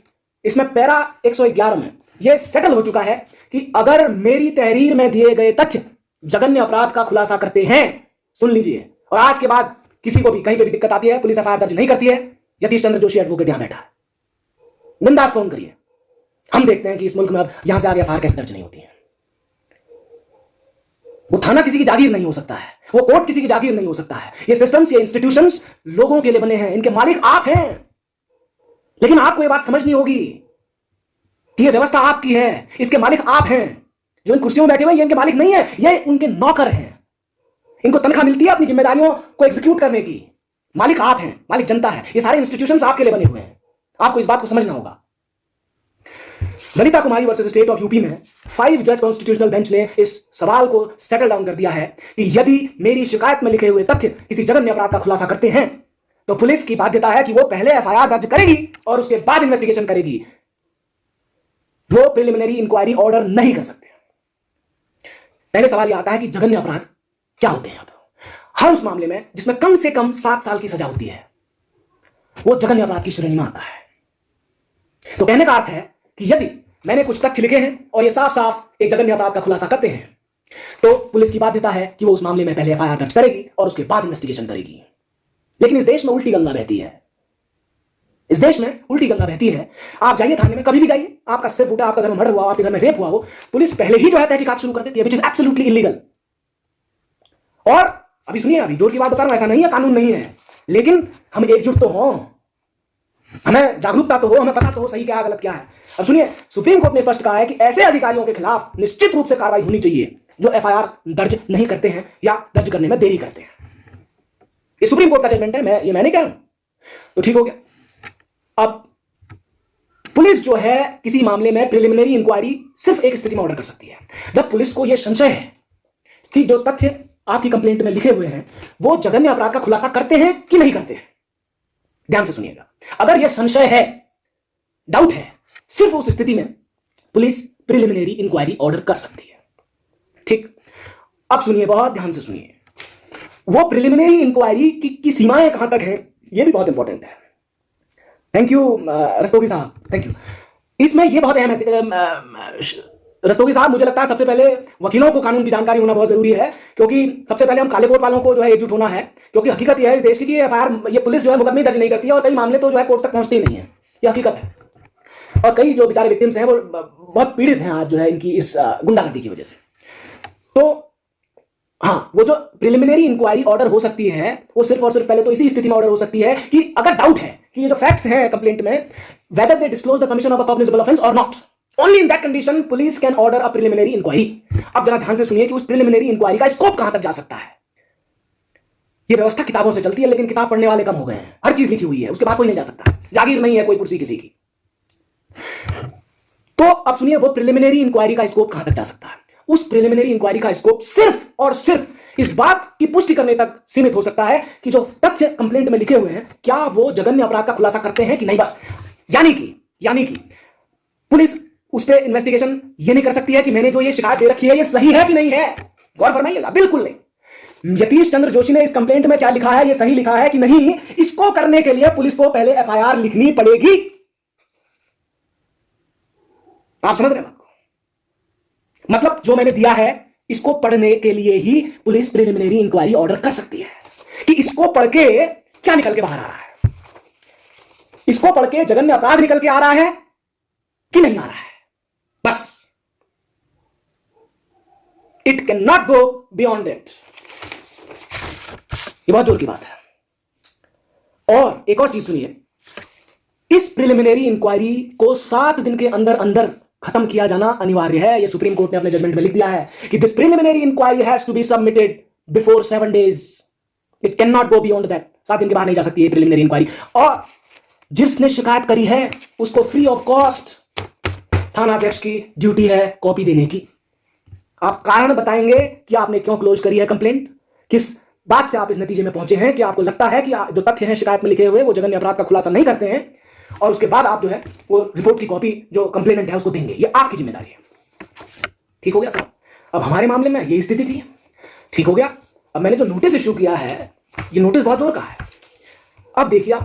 इसमें पैरा 111 में यह सेटल हो चुका है कि अगर मेरी तहरीर में दिए गए तथ्य जघन्य अपराध का खुलासा करते हैं, सुन लीजिए, और आज के बाद किसी को भी कहीं पे भी दिक्कत आती है, पुलिस एफआईआर दर्ज नहीं करती है, यतीश चंद्र जोशी एडवोकेट यहां बैठा है, बिंदास फोन करिए। हम देखते हैं कि इस मुल्क में अब यहां से आगे एफआईआर कैसे दर्ज नहीं होती है। वो थाना किसी की जागीर नहीं हो सकता है, वो कोर्ट किसी की जागीर नहीं हो सकता है। ये सिस्टम्स, ये इंस्टीट्यूशंस लोगों के लिए बने हैं, इनके मालिक आप हैं। लेकिन आपको ये बात समझनी होगी कि ये व्यवस्था आपकी है, इसके मालिक आप हैं। जो इन कुर्सियों में बैठे हुए ये इनके मालिक नहीं है, ये उनके नौकर हैं। इनको तनख्वाह मिलती है अपनी जिम्मेदारियों को एग्जीक्यूट करने की। मालिक आप हैं, मालिक जनता है। ये सारे इंस्टीट्यूशंस आपके लिए बने हुए हैं, आपको इस बात को समझना होगा। ललिता कुमारी वर्सेस स्टेट ऑफ यूपी में 5 जज कॉन्स्टिट्यूशनल बेंच ने इस सवाल को सेटल डाउन कर दिया है कि यदि मेरी शिकायत में लिखे हुए तथ्य किसी जघन्य अपराध का खुलासा करते हैं तो पुलिस की बाध्यता है कि वो पहले एफआईआर दर्ज करेगी और उसके बाद इन्वेस्टिगेशन करेगी। वो प्रिलिमिनरी इंक्वायरी ऑर्डर नहीं कर सकते। पहले सवाल यह आता है कि जघन्य अपराध क्या होते हैं। अब हर उस मामले में जिसमें कम से कम 7 साल की सजा होती है वो जघन्य अपराध की श्रेणी में आता है। तो कहने का अर्थ है कि यदि मैंने कुछ तथ्य लिखे हैं और ये साफ साफ एक जघन्य अपराध का खुलासा करते हैं, तो पुलिस की बाध्यता है कि वो उस मामले में पहले एफआईआर दर्ज करेगी और उसके बाद इन्वेस्टिगेशन करेगी। लेकिन इस देश में उल्टी गंगा बहती है। इस देश में उल्टी गंगा बहती है। आप जाइए थाने में, कभी भी जाइए, आपका सिर फूटा, आपका घर में मर्डर हुआ, आपके घर में रेप हुआ हो, पुलिस पहले ही जो है तहकीकात शुरू कर देती है, विच इज एब्सोल्युटली इलीगल। और अभी सुनिए, अभी जोर की बात बता रहा हूं, ऐसा नहीं है कानून नहीं है, लेकिन हम एकजुट तो हों, हमें जागरूकता तो हो, हमें पता तो हो सही क्या गलत क्या है। अब सुनिए, सुप्रीम कोर्ट ने स्पष्ट कहा है कि ऐसे अधिकारियों के खिलाफ निश्चित रूप से कार्रवाई होनी चाहिए जो एफआईआर दर्ज नहीं करते हैं या दर्ज करने में देरी करते हैं। ये सुप्रीम कोर्ट का जजमेंट है, मैं नहीं कह रहा हूं। तो ठीक हो गया। अब पुलिस जो है किसी मामले में प्रिलिमिनरी इंक्वायरी सिर्फ एक स्थिति में ऑर्डर कर सकती है, जब पुलिस को यह संशय है कि जो तथ्य आपकी कंप्लेंट में लिखे हुए हैं वो जघन्य अपराध का खुलासा करते हैं कि नहीं करते हैं। ध्यान से सुनिएगा, अगर यह संशय है, डाउट है, सिर्फ उस स्थिति में पुलिस प्रिलिमिनरी इंक्वायरी ऑर्डर कर सकती है। ठीक, अब सुनिए, बहुत ध्यान से सुनिए, वो प्रिलिमिनरी इंक्वायरी की सीमाएं कहां तक हैं, यह भी बहुत इंपॉर्टेंट है। थैंक यू रस्तोगी साहब, थैंक यू। इसमें यह बहुत अहम है रस्तोगी साहब, मुझे लगता है सबसे पहले वकीलों को कानून की जानकारी होना बहुत जरूरी है, क्योंकि सबसे पहले हम काले कोर्ट वालों को जो है एकजुट होना है, क्योंकि हकीकत यह है इस देश की कि एफआईआर ये पुलिस जो है मुकदमे दर्ज नहीं करती है और कई मामले तो जो है कोर्ट तक पहुंचते ही नहीं है, ये हकीकत है। और कई जो बेचारे विक्टिम्स हैं वो बहुत पीड़ित हैं आज जो है इनकी इस गुंडागर्दी की वजह से। तो हाँ, वो जो प्रिलिमिनरी इंक्वायरी ऑर्डर हो सकती है वो सिर्फ और सिर्फ पहले तो इसी स्थिति में ऑर्डर हो सकती है कि अगर डाउट है कि ये जो फैक्ट्स हैं कंप्लेंट में, whether they disclose the commission of a cognizable offence और not, only in that condition police can order a preliminary inquiry. अब जरा ध्यान से सुनिए कि उस प्रिलिमिनरी इंक्वायरी का स्कोप कहां तक जा सकता है। ये व्यवस्था किताबों से चलती है, लेकिन किताब पढ़ने वाले कम हो गए हैं, हर चीज लिखी हुई है, उसके बाद कोई नहीं जा सकता, जागीर नहीं है कोई कुर्सी किसी की। तो अब सुनिए, वो प्रिलिमिनरी इंक्वायरी का स्कोप कहां तक जा सकता है। उस प्रिलिमिनरी इंक्वायरी का स्कोप सिर्फ और सिर्फ इस बात की पुष्टि करने तक सीमित हो सकता है कि जो तथ्य कंप्लेंट में लिखे हुए हैं क्या वो जघन्य अपराध का खुलासा करते हैं कि नहीं, बस। यानी कि पुलिस उस पर इन्वेस्टिगेशन ये नहीं कर सकती है कि मैंने जो ये शिकायत दे रखी है ये सही है कि नहीं है। गौर फरमाइएगा, बिल्कुल नहीं। यतीश चंद्र जोशी ने इस कंप्लेंट में क्या लिखा है, ये सही लिखा है कि नहीं, इसको करने के लिए पुलिस को पहले एफआईआर लिखनी पड़ेगी। आप समझ रहे हैं बात को? मतलब जो मैंने दिया है इसको पढ़ने के लिए ही पुलिस प्रिलिमिनरी इंक्वायरी ऑर्डर कर सकती है कि इसको पढ़ के क्या निकल के बाहर आ रहा है, इसको पढ़ के जघन्य अपराध निकल के आ रहा है कि नहीं आ रहा है, बस। It can not go beyond it. ये बहुत जोर की बात है। और एक और चीज सुनिए, इस प्रिलिमिनरी इंक्वायरी को 7 दिन के अंदर अंदर खत्म किया जाना अनिवार्य है। यह सुप्रीम कोर्ट ने अपने जजमेंट में लिख दिया है कि this preliminary inquiry has to be submitted before 7 days। It can not go beyond that. 7 दिन के बाद नहीं जा सकती है प्रिलिमिनरी इंक्वायरी। और जिसने शिकायत करी है उसको फ्री ऑफ कॉस्ट थाना अध्यक्ष की ड्यूटी है कॉपी देने की। आप कारण बताएंगे कि आपने क्यों क्लोज करी है कंप्लेंट, किस बात से आप इस नतीजे में पहुंचे हैं कि आपको लगता है कि जो तथ्य हैं शिकायत में लिखे हुए वो जघन्य अपराध का खुलासा नहीं करते हैं, और उसके बाद आप जो है वो रिपोर्ट की कॉपी जो कंप्लेनेंट है उसको देंगे। ये आपकी जिम्मेदारी है। ठीक हो गया साहब? अब हमारे मामले में यही स्थिति थी। ठीक हो गया। अब मैंने जो नोटिस इश्यू किया है, ये नोटिस बहुत जोर का है। अब देखिए,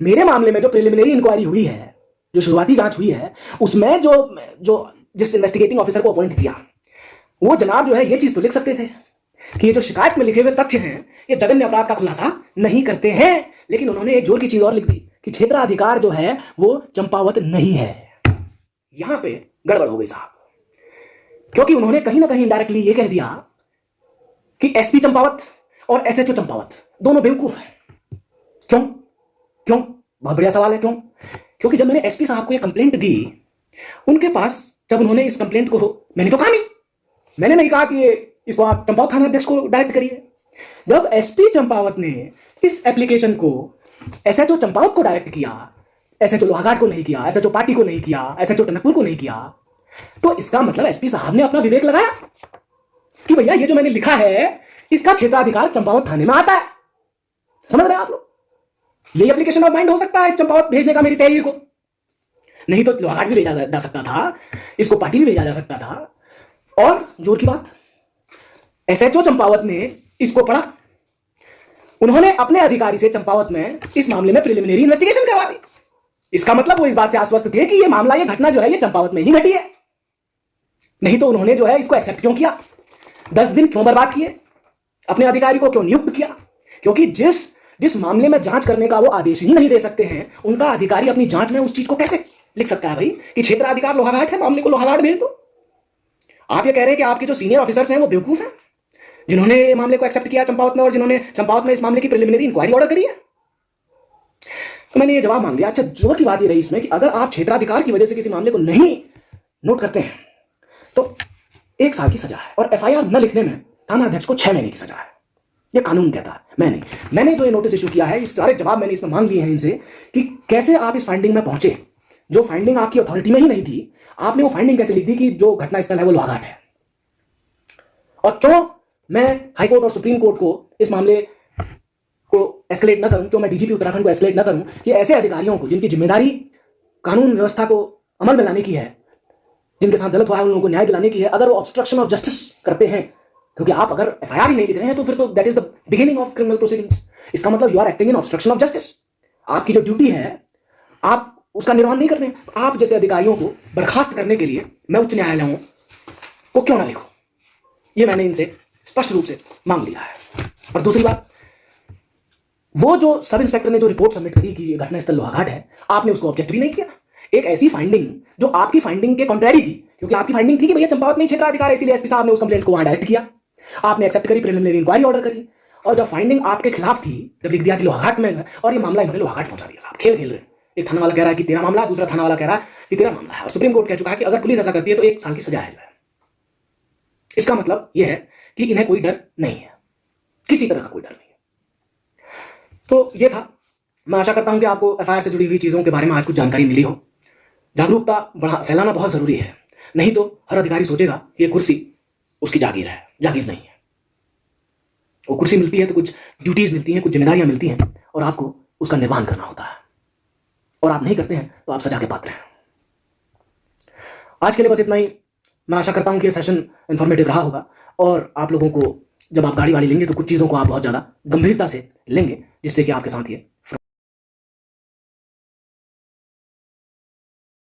मेरे मामले में जो प्रिलिमिनरी इंक्वायरी हुई है, जो शुरुआती जांच हुई है, उसमें जो जिस इन्वेस्टिगेटिंग ऑफिसर को अपॉइंट किया, वो जनाब जो है ये चीज तो लिख सकते थे कि ये जो शिकायत में लिखे हुए तथ्य हैं ये जघन्य अपराध का खुलासा नहीं करते हैं, लेकिन उन्होंने एक जोर की चीज और लिख दी कि क्षेत्राधिकार जो है वो चंपावत नहीं है। यहां पे गड़बड़ हो गई साहब, क्योंकि उन्होंने कहीं ना कहीं इनडायरेक्टली ये कह दिया कि एसपी चंपावत और एसएचओ चंपावत दोनों बेवकूफ हैं। क्यों? बहुत बढ़िया सवाल है। क्योंकि जब मैंने एसपी साहब को ये कंप्लेंट दी, उनके पास जब उन्होंने इस कंप्लेंट को, मैंने तो कहा नहीं, मैंने नहीं कहा कि इसको आप चंपावत थाना अध्यक्ष को डायरेक्ट करिए। जब एसपी चंपावत ने इस एप्लीकेशन को एसएचओ चंपावत को डायरेक्ट किया, एसएचओ लोहाघाट को नहीं किया, एसएचओ पार्टी को नहीं किया, एसएचओ टनकपुर को नहीं किया, तो इसका मतलब एसपी साहब ने अपना विवेक लगाया कि भैया ये जो मैंने लिखा है इसका क्षेत्राधिकार चंपावत थाने में आता है। समझ रहे हैं आप लोग? यही एप्लीकेशन ऑफ माइंड हो सकता है चंपावत भेजने का मेरी तैयारी को। नहीं तो लोहाघाट भी भेजा जा सकता था, इसको पार्टी भी भेजा जा सकता था। और जोर की बात, एसएचओ चंपावत ने इसको पढ़ा, उन्होंने अपने अधिकारी से चंपावत में इस मामले में प्रिलिमिनरी इन्वेस्टिगेशन करवा दी। इसका मतलब वो इस बात से आश्वस्त थे कि ये मामला, ये घटना जो है ये चंपावत में ही घटी है। नहीं तो उन्होंने जो है इसको एक्सेप्ट क्यों किया? 10 दिन क्यों बर्बाद किए? अपने अधिकारी को क्यों नियुक्त किया? क्योंकि जिस मामले में जांच करने का वो आदेश ही नहीं दे सकते हैं, उनका अधिकारी अपनी जांच में उस चीज को कैसे लिख सकता है भाई कि क्षेत्राधिकार लोहाघाट है, मामले को लोहाघाट भेज दो। आप ये कह रहे हैं कि आपके जो सीनियर ऑफिसर्स हैं वो बेवकूफ हैं, जिन्होंने मामले को एक्सेप्ट किया चंपावत में, और जिन्होंने चंपावत में इस मामले की प्रिलिमिनरी इंक्वायरी ऑर्डर करी है। तो मैंने ये जवाब मांग लिया। अच्छा, जोर की बात ये रही इसमें कि अगर आप क्षेत्राधिकार की वजह से किसी मामले को नहीं नोट करते हैं तो 1 साल की सजा है, और एफआईआर न लिखने में थाना अध्यक्ष को 6 महीने की सजा है। ये कानून कहता है, मैंने जो ये नोटिस इशू किया है, इस सारे जवाब मैंने इसमें मांग लिए हैं इनसे कि कैसे आप इस फाइंडिंग में पहुंचे, जो फाइंडिंग आपकी अथॉरिटी में ही नहीं थी। आपने वो फाइंडिंग कैसे लिख दी कि जो घटना स्थल है वो लोहाघाट है? और क्यों मैं हाईकोर्ट और सुप्रीम कोर्ट को इस मामले को एस्केलेट न करूं, क्यों मैं डीजीपी उत्तराखंड को एस्केलेट न करूं कि ऐसे अधिकारियों को, जिनकी जिम्मेदारी कानून व्यवस्था को अमल में लाने की है, जिनके साथ गलत हुआ है उन लोगों को न्याय दिलाने की है, अगर वो ऑब्स्ट्रक्शन ऑफ जस्टिस करते हैं, क्योंकि आप अगर एफआईआर ही नहीं लिख रहे हैं तो फिर तो that is the beginning of criminal proceedings. इसका मतलब you are acting in obstruction of justice. आपकी जो ड्यूटी है आप उसका निर्वहन नहीं कर रहे हैं। आप जैसे अधिकारियों को बर्खास्त करने के लिए मैं उच्च न्यायालयों को क्यों ना लिखूं, ये मैंने इनसे स्पष्ट रूप से मांग लिया है। और दूसरी बात, वो जो सब इंस्पेक्टर ने जो रिपोर्ट सबमिट करी कि घटना स्थल लोहाघाट है, आपने उसको ऑब्जेक्ट भी नहीं किया। एक ऐसी फाइंडिंग जो आपकी फाइंडिंग के कॉन्ट्रैरी थी, क्योंकि आपकी फाइंडिंग थी कि भैया चंपावत में क्षेत्राधिकार है, इसीलिए एसपी साहब ने उस कंप्लेंट को वहां डायरेक्ट किया, आपने एक्सेप्ट करी, प्रिलिमिनरी इंक्वायरी ऑर्डर करी, और जब फाइंडिंग आपके खिलाफ थी, जब लिख दिया कि लोहाघाट में है, और ये मामला इन्होंने लोहाघाट पहुंचा दिया। साहब खेल खेल रहे हैं। एक थाना वाला कह रहा है कि तेरा मामला, दूसरा थाना वाला कह रहा है कि तेरा मामला है, और सुप्रीम कोर्ट कह चुका है कि अगर पुलिस ऐसा करती है तो 1 साल की सजा है जो है। इसका मतलब यह है कि इन्हें कोई डर नहीं है, किसी तरह का कोई डर नहीं है। तो ये था। मैं आशा करता हूं कि आपको एफआईआर से जुड़ी हुई चीजों के बारे में आज कुछ जानकारी मिली हो। जागरूकता फैलाना बहुत जरूरी है, नहीं तो हर अधिकारी सोचेगा कि ये कुर्सी उसकी जागीर है। जागीर नहीं है। वो कुर्सी मिलती है तो कुछ ड्यूटीज मिलती हैं, कुछ जिम्मेदारियां मिलती हैं, और आपको उसका निर्वहन करना होता है, और आप नहीं करते हैं तो आप सजा के पात्र हैं। आज के लिए बस इतना ही। मैं आशा करता हूं कि ये सेशन इंफॉर्मेटिव रहा होगा, और आप लोगों को जब आप गाड़ी वाड़ी लेंगे तो कुछ चीज़ों को आप बहुत ज़्यादा गंभीरता से लेंगे, जिससे कि आपके साथ ये